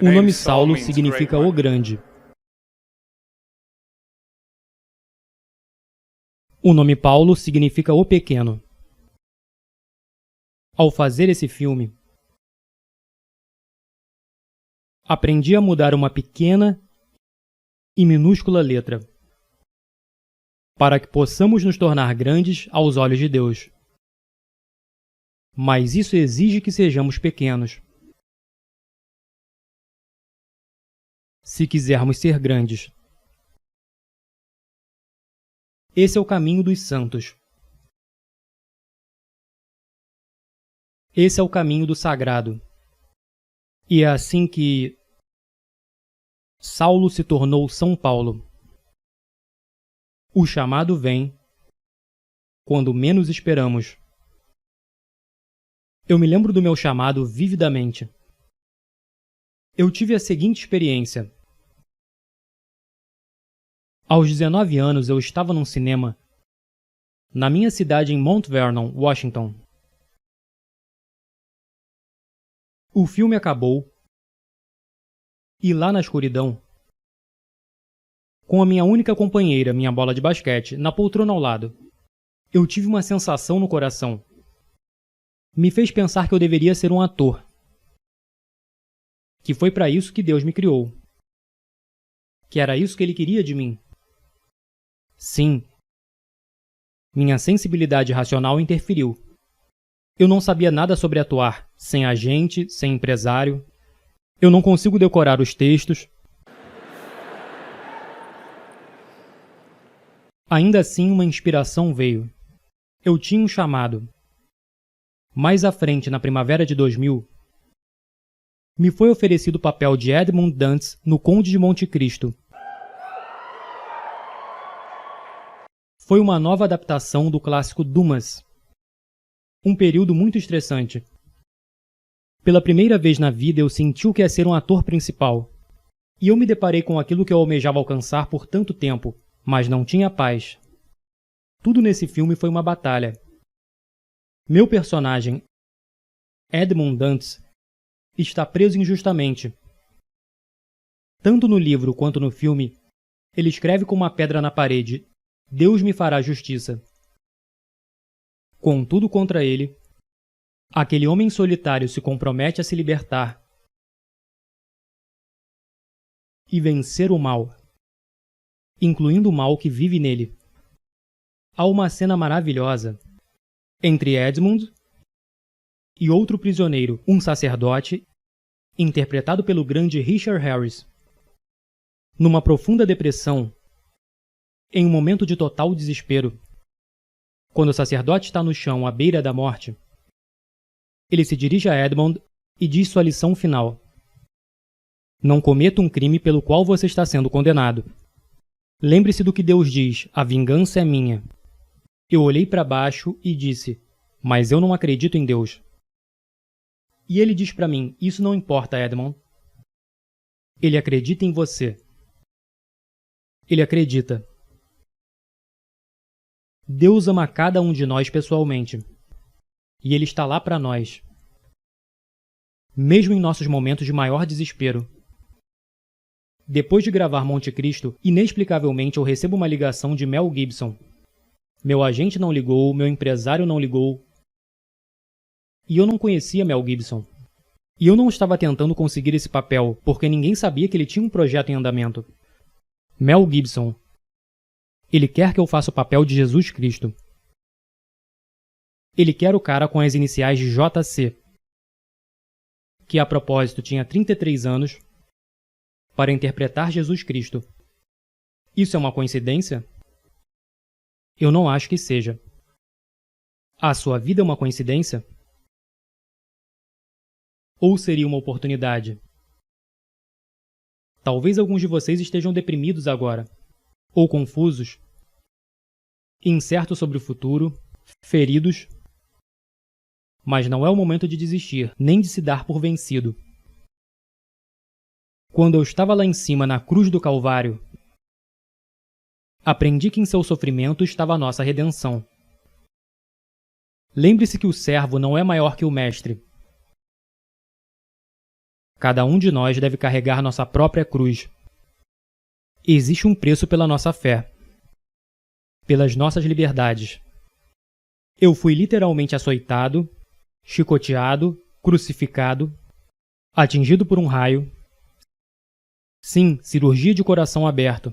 O nome Saulo significa o grande. O nome Paulo significa o pequeno. Ao fazer esse filme, aprendi a mudar uma pequena e minúscula letra, para que possamos nos tornar grandes aos olhos de Deus. Mas isso exige que sejamos pequenos. Se quisermos ser grandes. Esse é o caminho dos santos. Esse é o caminho do sagrado. E é assim que Saulo se tornou São Paulo. O chamado vem quando menos esperamos. Eu me lembro do meu chamado vividamente. Eu tive a seguinte experiência. Aos 19 anos, eu estava num cinema na minha cidade em Mount Vernon, Washington. O filme acabou e lá na escuridão, com a minha única companheira, minha bola de basquete, na poltrona ao lado, eu tive uma sensação no coração. Me fez pensar que eu deveria ser um ator. Que foi para isso que Deus me criou. Que era isso que Ele queria de mim. Sim. Minha sensibilidade racional interferiu. Eu não sabia nada sobre atuar, sem agente, sem empresário. Eu não consigo decorar os textos. Ainda assim, uma inspiração veio. Eu tinha um chamado. Mais à frente, na primavera de 2000, me foi oferecido o papel de Edmund Dantes no Conde de Monte Cristo. Foi uma nova adaptação do clássico Dumas. Um período muito estressante. Pela primeira vez na vida eu senti o que é ser um ator principal. E eu me deparei com aquilo que eu almejava alcançar por tanto tempo, mas não tinha paz. Tudo nesse filme foi uma batalha. Meu personagem, Edmund Dantes, está preso injustamente. Tanto no livro quanto no filme, ele escreve com uma pedra na parede: Deus me fará justiça. Contudo, contra ele, aquele homem solitário se compromete a se libertar e vencer o mal, incluindo o mal que vive nele. Há uma cena maravilhosa entre Edmund e outro prisioneiro, um sacerdote, interpretado pelo grande Richard Harris. Numa profunda depressão, em um momento de total desespero, quando o sacerdote está no chão à beira da morte, ele se dirige a Edmund e diz sua lição final: Não cometa um crime pelo qual você está sendo condenado. Lembre-se do que Deus diz: a vingança é minha. Eu olhei para baixo e disse: Mas eu não acredito em Deus. E ele diz para mim: Isso não importa, Edmund. Ele acredita em você. Ele acredita. Deus ama cada um de nós pessoalmente. E Ele está lá para nós. Mesmo em nossos momentos de maior desespero. Depois de gravar Monte Cristo, inexplicavelmente eu recebo uma ligação de Mel Gibson. Meu agente não ligou, meu empresário não ligou. E eu não conhecia Mel Gibson. E eu não estava tentando conseguir esse papel, porque ninguém sabia que ele tinha um projeto em andamento. Mel Gibson. Ele quer que eu faça o papel de Jesus Cristo. Ele quer o cara com as iniciais de JC, que a propósito tinha 33 anos, para interpretar Jesus Cristo. Isso é uma coincidência? Eu não acho que seja. A sua vida é uma coincidência? Ou seria uma oportunidade? Talvez alguns de vocês estejam deprimidos agora, ou confusos, incertos sobre o futuro, feridos. Mas não é o momento de desistir, nem de se dar por vencido. Quando eu estava lá em cima na cruz do Calvário, aprendi que em seu sofrimento estava a nossa redenção. Lembre-se que o servo não é maior que o mestre. Cada um de nós deve carregar nossa própria cruz. Existe um preço pela nossa fé, pelas nossas liberdades. Eu fui literalmente açoitado, chicoteado, crucificado, atingido por um raio. Sim, cirurgia de coração aberto.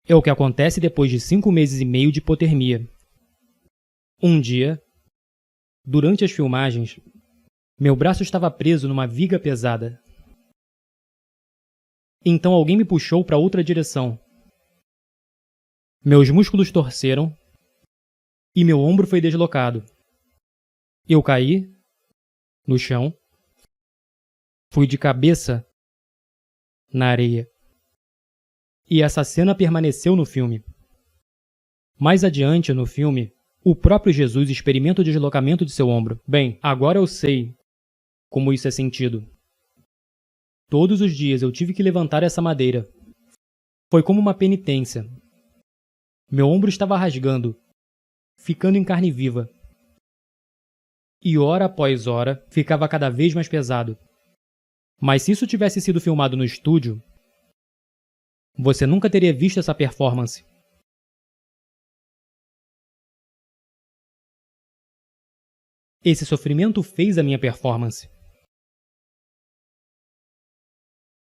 É o que acontece depois de 5 meses e meio de hipotermia. Um dia, durante as filmagens, meu braço estava preso numa viga pesada. Então alguém me puxou para outra direção. Meus músculos torceram e meu ombro foi deslocado. Eu caí no chão, fui de cabeça na areia. E essa cena permaneceu no filme. Mais adiante, no filme, o próprio Jesus experimenta o deslocamento de seu ombro. Bem, agora eu sei como isso é sentido. Todos os dias eu tive que levantar essa madeira. Foi como uma penitência. Meu ombro estava rasgando, ficando em carne viva. E hora após hora, ficava cada vez mais pesado. Mas se isso tivesse sido filmado no estúdio, você nunca teria visto essa performance. Esse sofrimento fez a minha performance.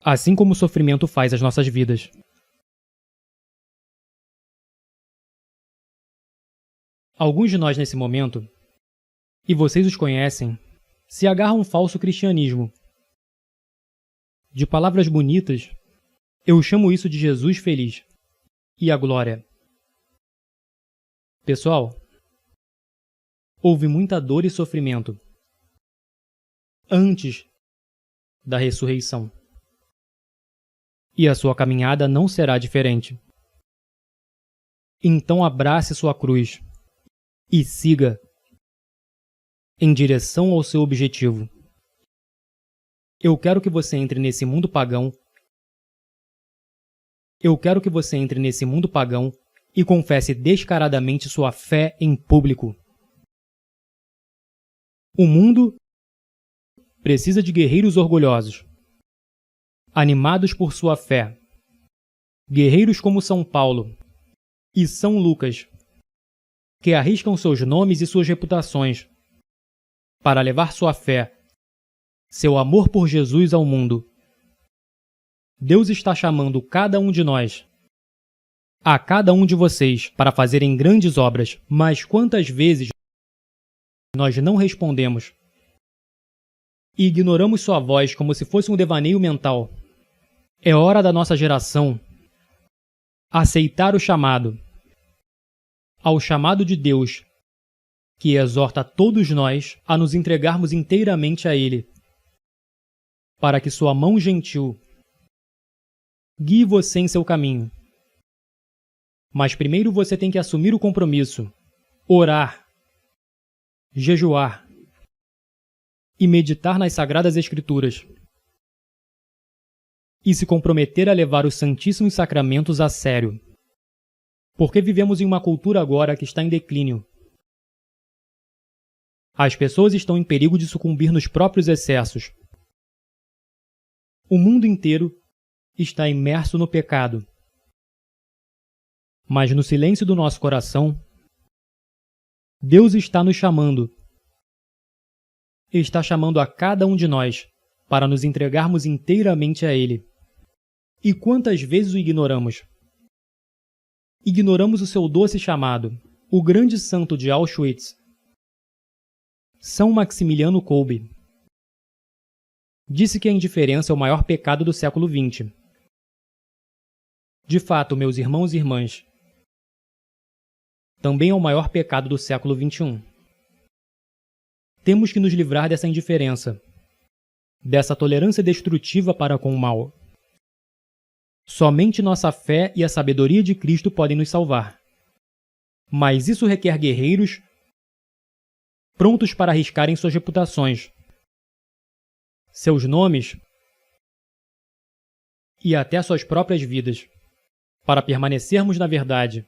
Assim como o sofrimento faz as nossas vidas. Alguns de nós nesse momento, e vocês os conhecem, se agarram a um falso cristianismo. De palavras bonitas, eu chamo isso de Jesus feliz e a glória. Pessoal, houve muita dor e sofrimento antes da ressurreição. E a sua caminhada não será diferente. Então abrace sua cruz e siga em direção ao seu objetivo. Eu quero que você entre nesse mundo pagão. Eu quero que você entre nesse mundo pagão e confesse descaradamente sua fé em público. O mundo precisa de guerreiros orgulhosos, animados por sua fé. Guerreiros como São Paulo e São Lucas, que arriscam seus nomes e suas reputações para levar sua fé, seu amor por Jesus ao mundo. Deus está chamando cada um de nós, a cada um de vocês, para fazerem grandes obras, mas quantas vezes nós não respondemos e ignoramos sua voz como se fosse um devaneio mental? É hora da nossa geração aceitar o chamado, ao chamado de Deus, que exorta todos nós a nos entregarmos inteiramente a Ele, para que sua mão gentil guie você em seu caminho. Mas primeiro você tem que assumir o compromisso, orar, jejuar e meditar nas Sagradas Escrituras, e se comprometer a levar os Santíssimos Sacramentos a sério, porque vivemos em uma cultura agora que está em declínio. As pessoas estão em perigo de sucumbir nos próprios excessos. O mundo inteiro está imerso no pecado. Mas no silêncio do nosso coração, Deus está nos chamando. Está chamando a cada um de nós para nos entregarmos inteiramente a Ele. E quantas vezes o ignoramos? Ignoramos o seu doce chamado. O grande santo de Auschwitz, São Maximiliano Kolbe, disse que a indiferença é o maior pecado do século XX. De fato, meus irmãos e irmãs, também é o maior pecado do século XXI. Temos que nos livrar dessa indiferença, dessa tolerância destrutiva para com o mal. Somente nossa fé e a sabedoria de Cristo podem nos salvar. Mas isso requer guerreiros prontos para arriscarem suas reputações, seus nomes e até suas próprias vidas, para permanecermos na verdade.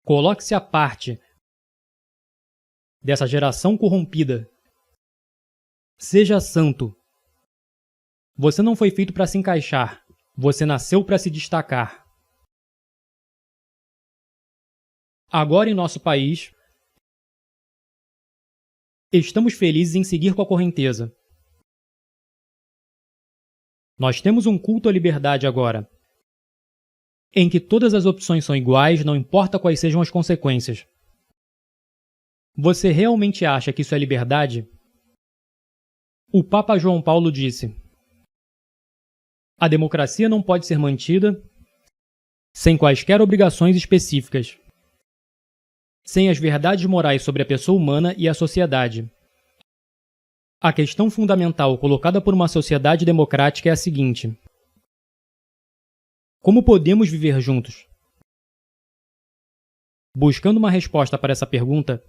Coloque-se à parte dessa geração corrompida. Seja santo Você não foi feito para se encaixar. Você nasceu para se destacar. Agora em nosso país, estamos felizes em seguir com a correnteza. Nós temos um culto à liberdade agora, em que todas as opções são iguais, não importa quais sejam as consequências. Você realmente acha que isso é liberdade? O Papa João Paulo disse: a democracia não pode ser mantida sem quaisquer obrigações específicas, sem as verdades morais sobre a pessoa humana e a sociedade. A questão fundamental colocada por uma sociedade democrática é a seguinte: como podemos viver juntos? Buscando uma resposta para essa pergunta,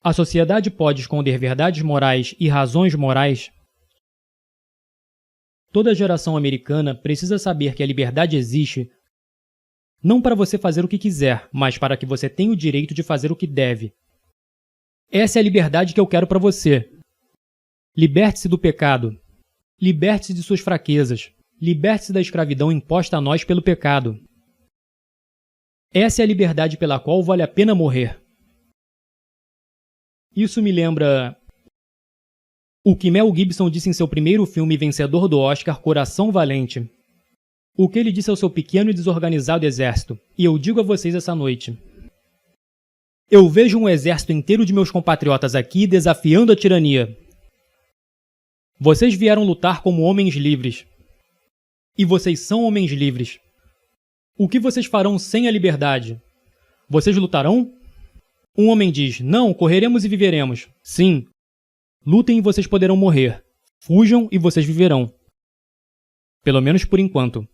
a sociedade pode esconder verdades morais e razões morais? Toda geração americana precisa saber que a liberdade existe não para você fazer o que quiser, mas para que você tenha o direito de fazer o que deve. Essa é a liberdade que eu quero para você. Liberte-se do pecado. Liberte-se de suas fraquezas. Liberte-se da escravidão imposta a nós pelo pecado. Essa é a liberdade pela qual vale a pena morrer. Isso me lembra o que Mel Gibson disse em seu primeiro filme vencedor do Oscar, Coração Valente. O que ele disse ao seu pequeno e desorganizado exército, e eu digo a vocês essa noite. Eu vejo um exército inteiro de meus compatriotas aqui desafiando a tirania. Vocês vieram lutar como homens livres. E vocês são homens livres. O que vocês farão sem a liberdade? Vocês lutarão? Um homem diz: não, correremos e viveremos. Sim. Lutem e vocês poderão morrer. Fujam e vocês viverão. Pelo menos por enquanto.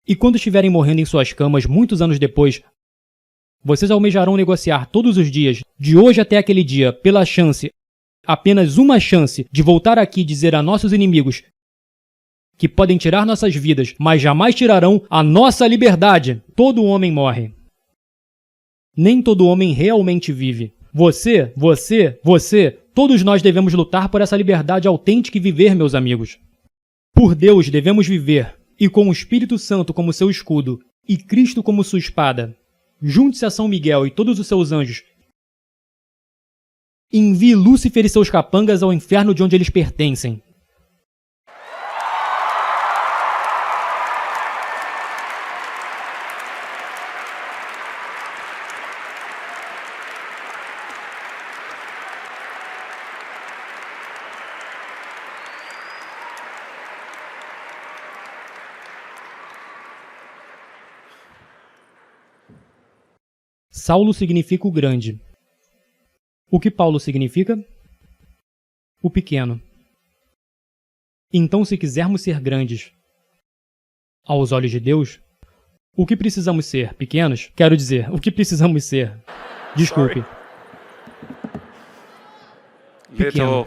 E quando estiverem morrendo em suas camas muitos anos depois, vocês almejarão negociar todos os dias, de hoje até aquele dia, pela chance, apenas uma chance, de voltar aqui e dizer a nossos inimigos que podem tirar nossas vidas, mas jamais tirarão a nossa liberdade. Todo homem morre. Nem todo homem realmente vive. Você, todos nós devemos lutar por essa liberdade autêntica e viver, meus amigos. Por Deus devemos viver, e com o Espírito Santo como seu escudo, e Cristo como sua espada. Junte-se a São Miguel e todos os seus anjos. Envie Lúcifer e seus capangas ao inferno de onde eles pertencem. Saulo significa o grande. O que Paulo significa? O pequeno. Então, se quisermos ser grandes aos olhos de Deus, o que precisamos ser? Pequenos? Quero dizer, o que precisamos ser? Desculpe. Pequeno.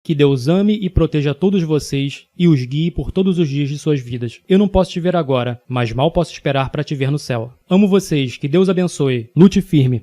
Que Deus ame e proteja todos vocês e os guie por todos os dias de suas vidas. Eu não posso te ver agora, mas mal posso esperar para te ver no céu. Amo vocês, que Deus abençoe. Lute firme.